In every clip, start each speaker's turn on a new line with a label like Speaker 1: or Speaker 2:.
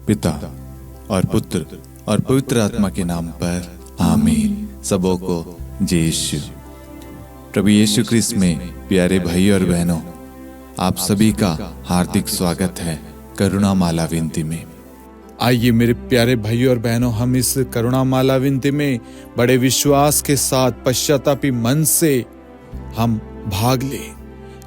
Speaker 1: पिता और पुत्र और पवित्र आत्मा के नाम पर आमीन। सबों को जय यीशु। प्रभु यीशु क्रिस्त में प्यारे भाई और बहनों, आप सभी का हार्दिक स्वागत है करुणा माला विनती में। आइए मेरे प्यारे भाई और बहनों, हम इस करुणा माला विनती में बड़े विश्वास के साथ पश्चातापी मन से हम भाग लें।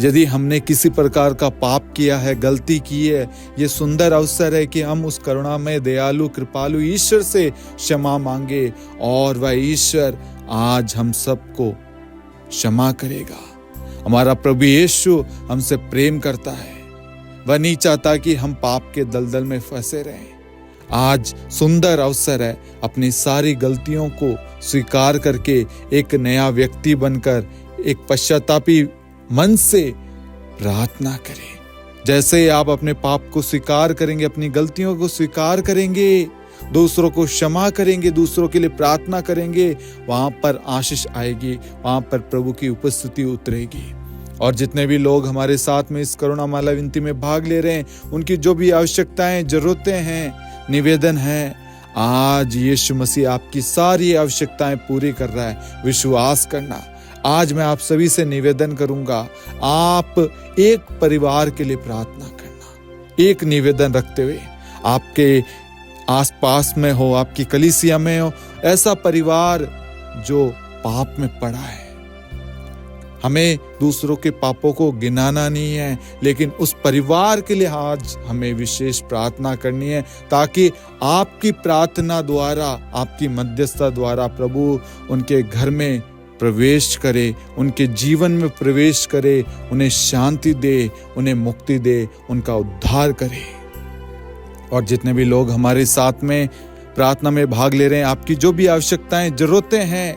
Speaker 1: यदि हमने किसी प्रकार का पाप किया है, गलती की है, ये सुंदर अवसर है कि हम उस करुणामय दयालु कृपालु ईश्वर से क्षमा मांगे और वह ईश्वर आज हम सबको क्षमा करेगा। हमारा प्रभु यीशु हमसे प्रेम करता है, वह नहीं चाहता कि हम पाप के दलदल में फंसे रहें। आज सुंदर अवसर है अपनी सारी गलतियों को स्वीकार करके एक नया व्यक्ति बनकर एक पश्चातापी मन से प्रार्थना करें। जैसे आप अपने पाप को स्वीकार करेंगे, अपनी गलतियों को स्वीकार करेंगे, दूसरों को क्षमा करेंगे, दूसरों के लिए प्रार्थना करेंगे, वहां पर आशीष आएगी, वहां पर प्रभु की उपस्थिति उतरेगी। और जितने भी लोग हमारे साथ में इस करुणा माला विनती में भाग ले रहे हैं, उनकी जो भी आवश्यकताएं, जरूरतें हैं, निवेदन है, आज यीशु मसीह आपकी सारी आवश्यकताएं पूरी कर रहा है। विश्वास करना। आज मैं आप सभी से निवेदन करूंगा, आप एक परिवार के लिए प्रार्थना करना। एक निवेदन रखते हुए, आपके आसपास में हो, आपकी कलीसिया में हो, ऐसा परिवार जो पाप में पड़ा है। हमें दूसरों के पापों को गिनाना नहीं है, लेकिन उस परिवार के लिए आज हमें विशेष प्रार्थना करनी है, ताकि आपकी प्रार्थना द्वारा, आपकी मध्यस्थता द्वारा प्रभु उनके घर में प्रवेश करे, उनके जीवन में प्रवेश करे, उन्हें शांति दे, उन्हें मुक्ति दे, उनका उद्धार करे। और जितने भी लोग हमारे साथ में प्रार्थना में भाग ले रहे हैं, आपकी जो भी आवश्यकताएं, जरूरतें हैं,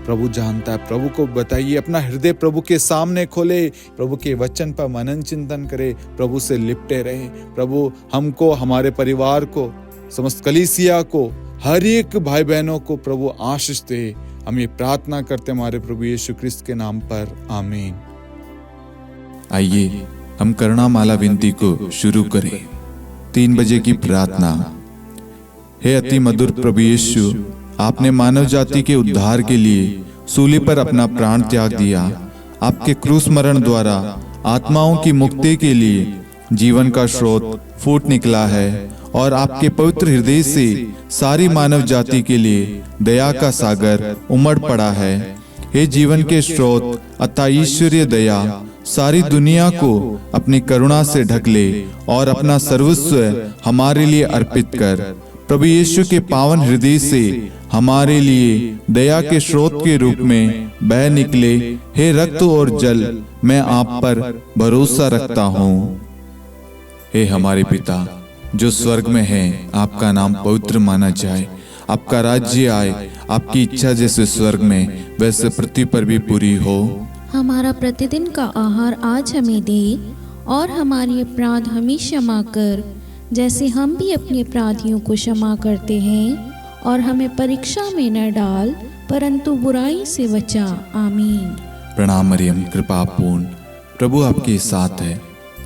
Speaker 1: प्रभु जानता है। प्रभु को बताइए, अपना हृदय प्रभु के सामने खोले, प्रभु के वचन पर मनन चिंतन करे, प्रभु से लिपटे रहे। प्रभु हमको, हमारे परिवार को, समस्त कलीसिया को, हर एक भाई बहनों को प्रभु आशीष दे। हम ये प्रार्थना करते हमारे प्रभु यीशु क्रिस्त के नाम पर आमीन। आइए हम करुणा माला विनती को शुरू करें। 3 बजे की प्रार्थना। हे अति मधुर प्रभु यीशु, आपने मानव जाति के उद्धार के लिए सूली पर अपना प्राण त्याग दिया। आपके क्रूस मरण द्वारा आत्माओं की मुक्ति के लिए जीवन का स्रोत फूट निकला है और आपके पवित्र हृदय से सारी मानव जाति के लिए दया का सागर उमड़ पड़ा है। हे जीवन के स्रोत अतः ईश्वरीय दया, सारी दुनिया को अपनी करुणा से ढक ले और अपना सर्वस्व हमारे लिए अर्पित कर। प्रभु यीशु के पावन हृदय से हमारे लिए दया के स्रोत के रूप में बह निकले। हे रक्त और जल, मैं आप पर भरोसा रखता हूँ। हे हमारे पिता जो स्वर्ग में है, आपका नाम पवित्र माना जाए, आपका राज्य आए, आपकी इच्छा जैसे स्वर्ग में वैसे पृथ्वी पर भी पूरी हो।
Speaker 2: हमारा प्रतिदिन का आहार आज हमें दे, और हमारे अपराध हमें क्षमा कर, जैसे हम भी अपने अपराधियों को क्षमा करते हैं, और हमें परीक्षा में न डाल, परंतु बुराई से बचा। आमीन।
Speaker 1: प्रणाम मरियम, कृपा पूर्ण, प्रभु आपके साथ है।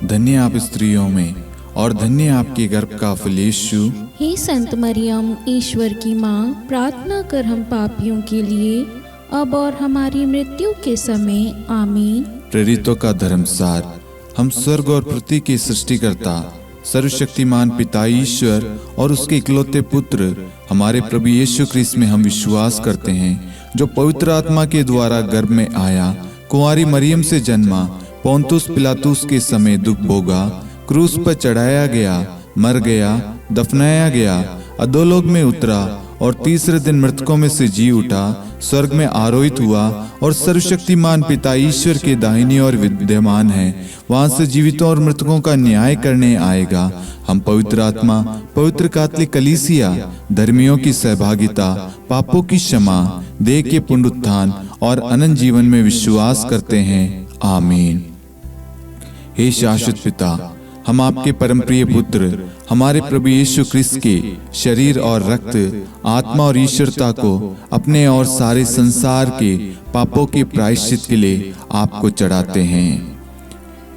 Speaker 1: धन्य आप स्त्रियों में और धन्य आपके गर्भ का फल यीशु।
Speaker 2: हे संत मरियम, ईश्वर की माँ, प्रार्थना कर हम पापियों के लिए, अब और हमारी मृत्यु के समय। आमीन।
Speaker 1: प्रेरितों का धर्मसार। हम स्वर्ग और पृथ्वी के सृष्टिकर्ता सर्वशक्तिमान पिता ईश्वर और उसके इकलौते पुत्र हमारे प्रभु यीशु क्रिस्त में हम विश्वास करते हैं, जो पवित्र आत्मा के द्वारा गर्भ में आया, कुंवारी मरियम से जन्मा, पोंतुस पिलातुस के समय दुख भोगा, क्रूस पर चढ़ाया गया, मर गया, दफनाया गया, अधोलोक में उतरा और तीसरे दिन मृतकों में से जी उठा, स्वर्ग में आरोहित हुआ और सर्वशक्तिमान पिता ईश्वर के दाहिनी ओर विद्यमान है। वहां से जीवितों और मृतकों का न्याय करने आएगा। हम पवित्र आत्मा, पवित्र कैथोलिक कलीसिया, धर्मियों की सहभागिता, पापों की क्षमा, देह के पुनरुत्थान और अनंत जीवन में विश्वास करते हैं। आमीन। हे शाश्वत पिता, हम आपके परम प्रिय पुत्र हमारे प्रभु यीशु क्रिस्त के शरीर और रक्त, आत्मा और ईश्वरता को अपने और सारे संसार के पापों के प्रायश्चित के लिए आपको चढ़ाते हैं।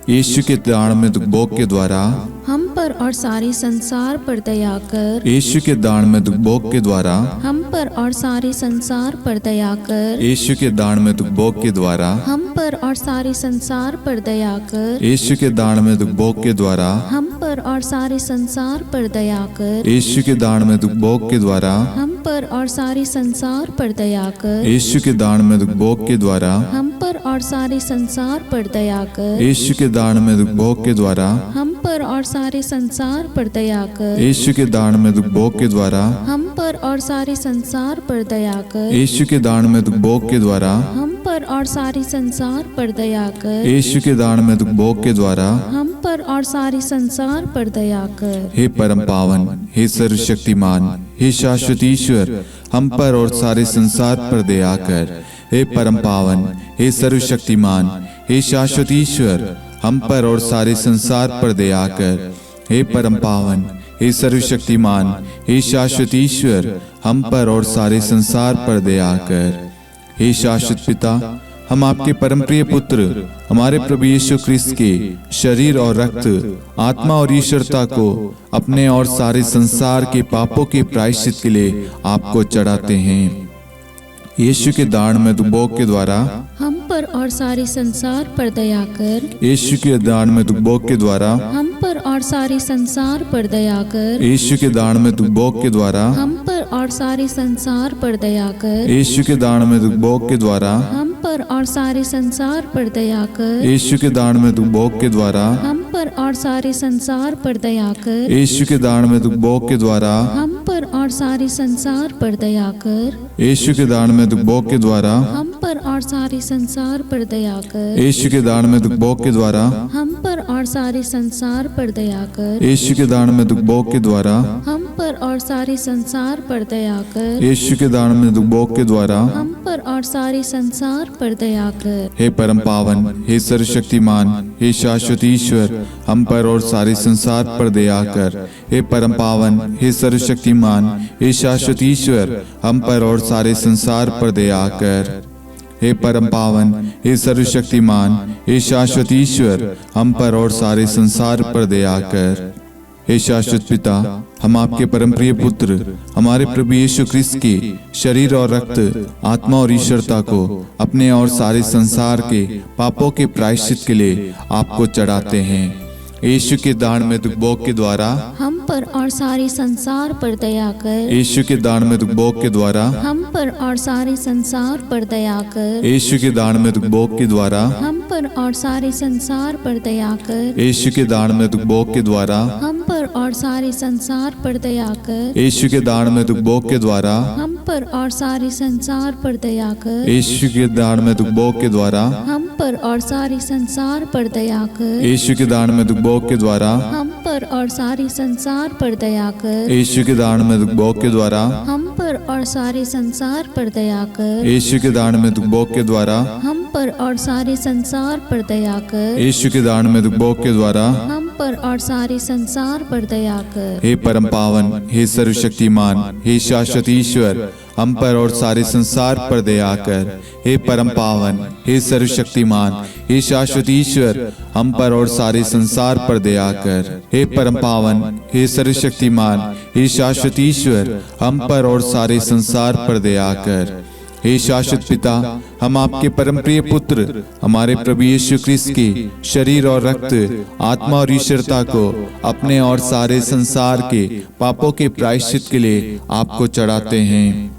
Speaker 1: यीशु के दान में भोग के द्वारा
Speaker 2: हम पर और सारे संसार पर दया कर।
Speaker 1: यीशु के दान में दुख भोग के द्वारा
Speaker 2: हम पर और सारे संसार पर दया कर।
Speaker 1: यीशु के दान में दुख भोग के द्वारा
Speaker 2: हम पर और सारे संसार पर दया कर।
Speaker 1: यीशु के दान में दुख भोग के द्वारा
Speaker 2: हम पर और सारे संसार पर दया कर।
Speaker 1: यीशु के दान में दुख भोग के द्वारा
Speaker 2: हम पर और सारे संसार पर दया कर।
Speaker 1: यीशु के दान में दुख भोग के द्वारा
Speaker 2: हम पर और सारे संसार पर दया कर।
Speaker 1: यीशु के दान में दुख भोग के द्वारा
Speaker 2: हम पर और सारे संसार पर दया कर।
Speaker 1: यीशु के दान में दुख भोग के द्वारा
Speaker 2: हम पर और सारे संसार पर दया कर।
Speaker 1: यीशु के दान में दुख भोग के द्वारा
Speaker 2: हम पर और सारे संसार पर दया कर।
Speaker 1: यीशु के दान में दुख भोग के द्वारा
Speaker 2: हम पर और सारे संसार पर दया कर।
Speaker 1: हे परम पावन, हे सर्वशक्तिमान, हे शाश्वत ईश्वर, हम पर और सारे संसार पर दया कर। हे परम पावन, हे सर्वशक्तिमान, हे शाश्वत ईश्वर, हम पर और सारे संसार पर दया कर। हे परम पावन, हे सर्वशक्तिमान, हे शाश्वत ईश्वर, हम पर और सारे संसार पर दया कर। हे शाश्वत पिता, हम आपके परम प्रिय पुत्र हमारे प्रभु यीशु क्रिस्त के शरीर और रक्त, आत्मा और ईश्वरता को अपने और सारे संसार के पापों के प्रायश्चित के लिए आपको चढ़ाते हैं। यीशु के दान में दुख भोग के द्वारा
Speaker 2: हम पर और सारे संसार पर दया कर।
Speaker 1: यीशु के दान में दुख भोग के द्वारा
Speaker 2: हम पर और सारे संसार पर दया कर।
Speaker 1: यीशु के दान में दुख भोग के द्वारा
Speaker 2: हम पर और सारे संसार पर दया कर।
Speaker 1: यीशु के दान में दुख भोग के द्वारा
Speaker 2: हम पर और सारे संसार पर दया कर।
Speaker 1: यीशु के दान में दुख भोग के द्वारा
Speaker 2: हम पर और सारे संसार पर दया कर।
Speaker 1: यीशु के दान में दुख भोग के द्वारा
Speaker 2: हम पर और सारे संसार पर दया कर।
Speaker 1: यीशु के दान में दुख भोग के द्वारा
Speaker 2: हम पर और सारे संसार पर दया कर।
Speaker 1: यीशु के दान में दुख भोग के द्वारा
Speaker 2: हम पर और सारे संसार पर दया कर।
Speaker 1: यीशु के दान में दुख भोग के द्वारा
Speaker 2: हम पर और सारे संसार पर दया कर।
Speaker 1: यीशु के दान में दुख भोग के द्वारा
Speaker 2: हम पर और सारे संसार पर दया कर।
Speaker 1: हे परम पावन, हे सर्वशक्तिमान, हे शाश्वत ईश्वर, हम पर और सारे संसार पर दया कर। हे परम पावन, हे सर्वशक्तिमान, हे शाश्वत ईश्वर, हम पर और सारे संसार पर दया कर। हे परम पावन, हे सर्वशक्तिमान, हे शाश्वत ईश्वर, हम पर और सारे संसार पर दया कर। हे शाश्वत पिता, हम आपके परम प्रिय पुत्र हमारे प्रभु यीशु क्रिस्त के शरीर और रक्त, आत्मा और ईश्वरता को अपने और सारे संसार के पापों के प्रायश्चित के लिए आपको चढ़ाते हैं। यीशु के दान में दुख भोग के द्वारा
Speaker 2: हम पर और सारे संसार पर दया कर।
Speaker 1: यीशु के दान में दुख भोग के द्वारा
Speaker 2: हम पर और सारे संसार पर दया कर।
Speaker 1: यीशु के दान में दुख भोग के द्वारा
Speaker 2: हम पर और सारे संसार पर दया कर।
Speaker 1: यीशु के दान में दुख भोग के द्वारा
Speaker 2: हम पर और सारे संसार पर दया कर।
Speaker 1: यीशु के दान में दुख भोग के द्वारा
Speaker 2: हम पर और सारे संसार पर दया कर।
Speaker 1: यीशु के दान में दुख भोग के द्वारा
Speaker 2: हम पर और सारे संसार पर दया कर।
Speaker 1: यीशु के दान में दुख भोग के द्वारा
Speaker 2: हम पर और सारे संसार पर दया कर।
Speaker 1: यीशु के दान में दुख भोग के द्वारा
Speaker 2: हम पर और सारे संसार पर दया कर।
Speaker 1: यीशु के दान में दुख भोग के द्वारा
Speaker 2: हम पर और सारे संसार पर दया कर।
Speaker 1: यीशु के दान में दुख भोग के द्वारा
Speaker 2: हम पर और सारे संसार पर दया कर।
Speaker 1: हे परम पावन, हे सर्वशक्तिमान, हे शाश्वत ईश्वर, हम पर और सारे संसार पर दया कर। हे परम पावन, हे सर्वशक्तिमान, हे शाश्वत ईश्वर, हम पर और सारे संसार पर दया कर। हे परम पावन, हे सर्वशक्तिमान, हे शाश्वत ईश्वर, हम पर और सारे संसार पर दया कर। हे शाश्वत पिता, हम आपके परम प्रिय पुत्र हमारे प्रभु यीशु क्रिस्त के शरीर और रक्त, आत्मा और ईश्वरता को अपने और सारे संसार के पापों के प्रायश्चित के लिए आपको चढ़ाते हैं।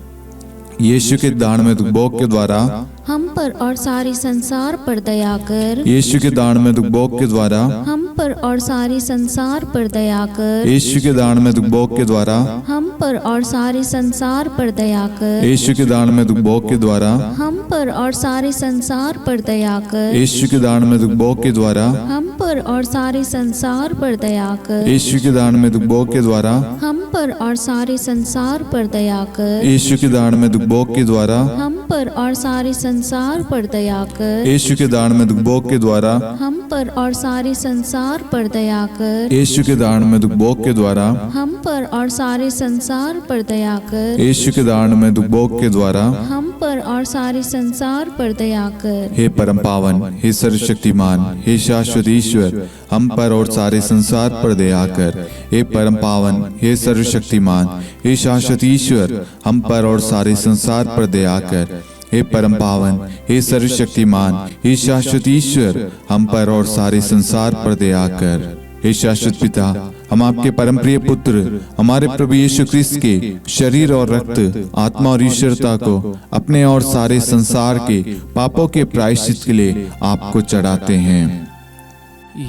Speaker 1: यीशु के दान में दुख भोग के द्वारा
Speaker 2: हम पर और सारे संसार पर दया कर।
Speaker 1: यीशु के दान में दुख भोग के द्वारा
Speaker 2: हम पर और सारे संसार पर दया कर।
Speaker 1: यीशु के दान में दुख भोग के द्वारा
Speaker 2: हम पर और सारे संसार पर दया कर।
Speaker 1: यीशु के दान में दुख भोग के द्वारा
Speaker 2: हम पर और सारे संसार पर दया कर।
Speaker 1: यीशु के दान में दुख भोग के द्वारा
Speaker 2: हम पर और सारे संसार पर दया कर।
Speaker 1: यीशु के दान में दुख भोग के द्वारा
Speaker 2: हम पर और सारे संसार पर दया कर।
Speaker 1: यीशु के दान में दुख भोग के द्वारा
Speaker 2: हम पर और सारे संसार पर दया कर।
Speaker 1: यीशु के दान में दुख भोग के द्वारा
Speaker 2: हम पर और सारे संसार पर दया कर।
Speaker 1: यीशु के दान में दुख भोग के द्वारा
Speaker 2: हम पर और सारे संसार पर दया कर।
Speaker 1: यीशु के दान में दुख भोग के द्वारा
Speaker 2: हम पर और सारे संसार पर दया कर।
Speaker 1: हे परम पावन, हे सर्वशक्तिमान, हे शाश्वत ईश्वर, हम पर और सारे संसार पर दया कर। हे परम पावन, हे सर्वशक्तिमान, हे शाश्वत ईश्वर, हम पर और सारे संसार पर दया कर। हे परम पावन, हे सर्वशक्तिमान, हे शाश्वत ईश्वर, हम पर और सारे संसार पर दया कर। हे शाश्वत पिता, हम आपके परम प्रिय पुत्र हमारे प्रभु यीशु ख्रिस्त के शरीर और रक्त, आत्मा और ईश्वरता को अपने और सारे संसार के पापों के प्रायश्चित के लिए आपको चढ़ाते हैं।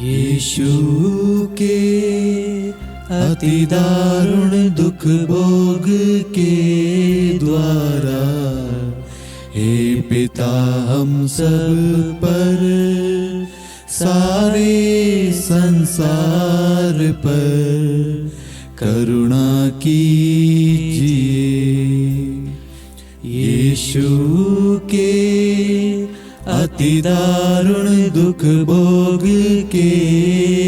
Speaker 3: यीशु के अति दारुण दुख भोग के द्वारा, हे पिता हम सब पर, सारे संसार पर करुणा कीजिए। यीशु के अति दारुण दुख भोग के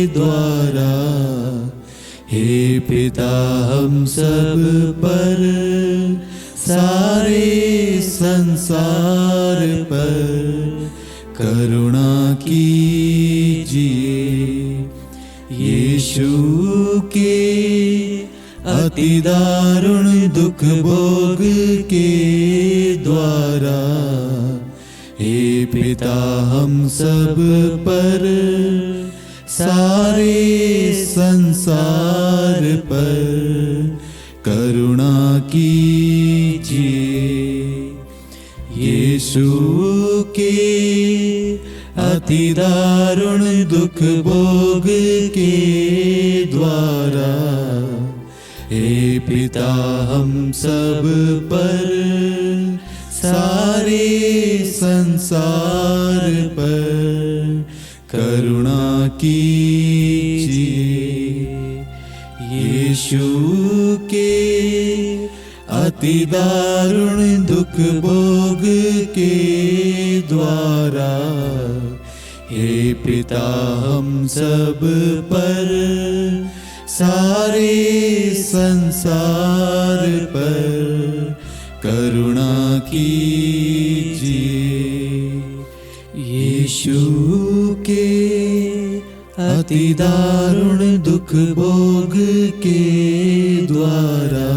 Speaker 3: द्वारा, हे पिता हम सब पर, सारे संसार पर करुणा कीजिए। यीशु के अति दारुण दुख भोग के द्वारा, हे पिता हम सब पर, सारे संसार पर करुणा कीजिए। यीशु के अति दारुण दुख भोग के द्वारा, हे पिता हम सब पर, सारे संसार पर करुणा कीजिए। यीशु के अति दारुण दुख भोग के द्वारा, हे पिता हम सब पर, सारे संसार पर करुणा कीजिए। यीशु के अति दारुण दुख भोग के द्वारा,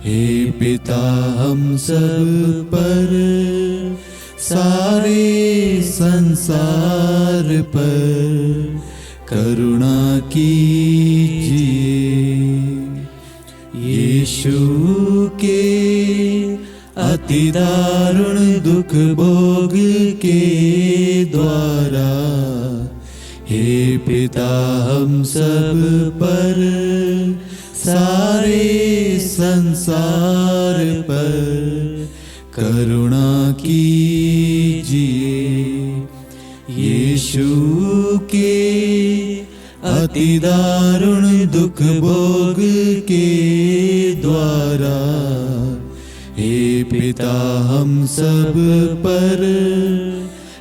Speaker 3: हे पिता हम सब पर, सारे संसार पर करुणा कीजिए। यीशु के अति दारुण दुख भोग के द्वारा, हे पिता हम सब पर, सारे संसार पर करुणा कीजिए। यीशु के अति दारुण दुख भोग के द्वारा, हे पिता हम सब पर,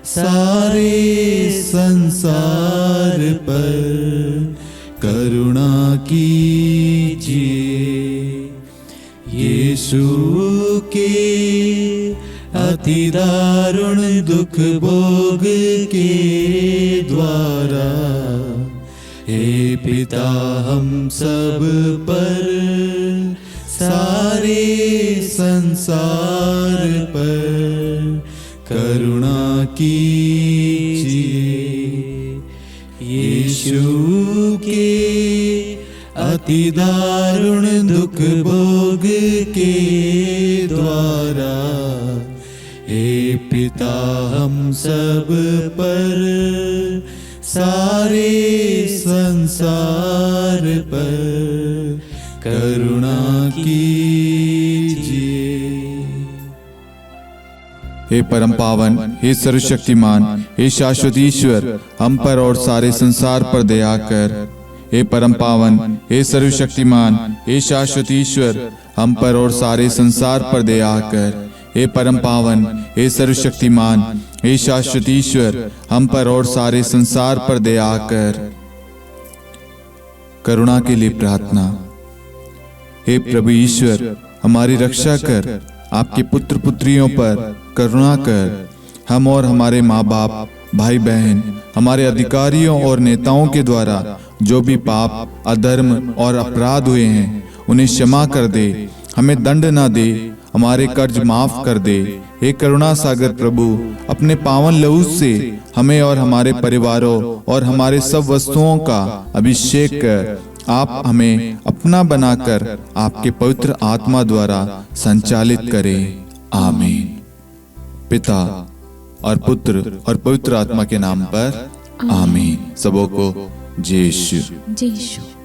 Speaker 3: सारे संसार पर करुणा कीजिए। यीशु के अति दारुण दुख भोग के द्वारा, हे पिता हम सब पर, सारे संसार पर करुणा कीजिए। यीशु के अति दारुण दुख भोग के द्वारा, हे पिता हम सब पर, सारे संसार पर करुणा कीजिए।
Speaker 1: हे परम पावन, हे सर्वशक्तिमान, हे शाश्वत ईश्वर, हम पर और सारे संसार पर दया कर। हे परम पावन, हे सर्वशक्तिमान, हे शाश्वत ईश्वर, हम पर और सारे संसार पर दया कर। हे परम पावन, हे सर्वशक्तिमान, हे शाश्वत ईश्वर, हम पर और सारे संसार पर दया कर। करुणा के लिए प्रार्थना। हे प्रभु ईश्वर, हमारी रक्षा कर, आपके पुत्र पुत्रियों पर करुणा कर हम और हमारे माँ बाप, भाई बहन, हमारे अधिकारियों और नेताओं के द्वारा जो भी पाप, अधर्म और अपराध हुए हैं उन्हें क्षमा कर दे, हमें दंड ना दे, हमारे कर्ज माफ कर दे। हे करुणा सागर प्रभु, अपने पावन लहू से हमें और हमारे परिवारों और हमारे सब वस्तुओं का अभिषेक कर आप हमें अपना बनाकर आपके पवित्र आत्मा द्वारा संचालित करें। आमीन। पिता और पुत्र और पवित्र आत्मा के नाम पर आमीन। सबों को जय यीशु।
Speaker 2: जय यीशु।